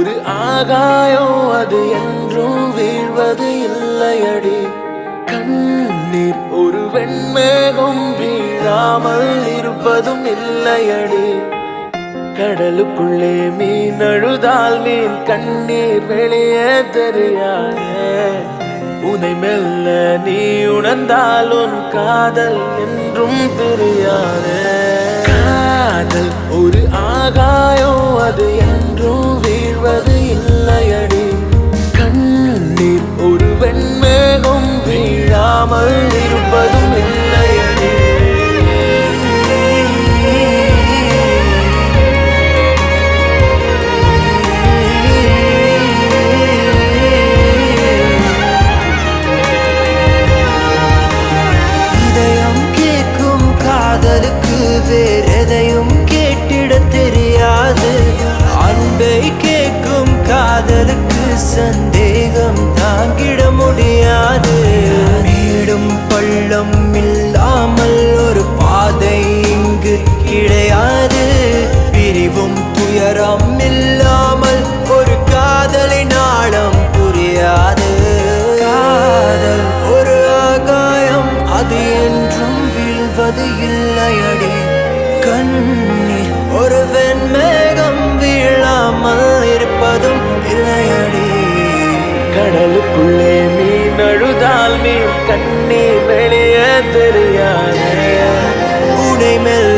ஒரு ஆகாயம் அது என்றும் வீழ்வது இல்லையடி. கண்ணீர் ஒரு வெண்மேகம் வீழாமல் இருப்பதும் இல்லையடி. கடலுக்குள்ளே மீன் அழுதால் மீன் கண்ணீர் வெளியே தெரியாது. உனை மெல்ல நீ உணர்ந்தால் உன் காதல் என்றும் பிரியாது. காதல் ஒரு ஆகாயம் அது என்றும் வீழ்வது இல்லையடி. கண்ணீர் ஒரு வெண்மேகம் வீழாமல் இருப்பதும் இல்லையடி. காதலுக்கு வேறெதையும் கேட்டிட தெரியாது. அன்பை கேட்கும் காதலுக்கு சந்தேகம் தாங்கிட முடியாது. மேடும் பள்ளம் இல்லாமல் ஒரு பாதை இங்கு கிடையாது. பிரிவும் துயரம் இல்லாமல் ஒரு காதலின் ஆழம் புரியாது. காதல் ஒரு ஆகாயம் அது என்றும் வீழ்வது இல்லையடி. கண்ணீர் ஒரு வெண்மேகம் வீழாமல் இருப்பதும் இல்லையடி. கடலுக்குள்ளே மீன் அழுதால் மீன் கண்ணீர் வெளியே தெரியாது. உனை மெல்ல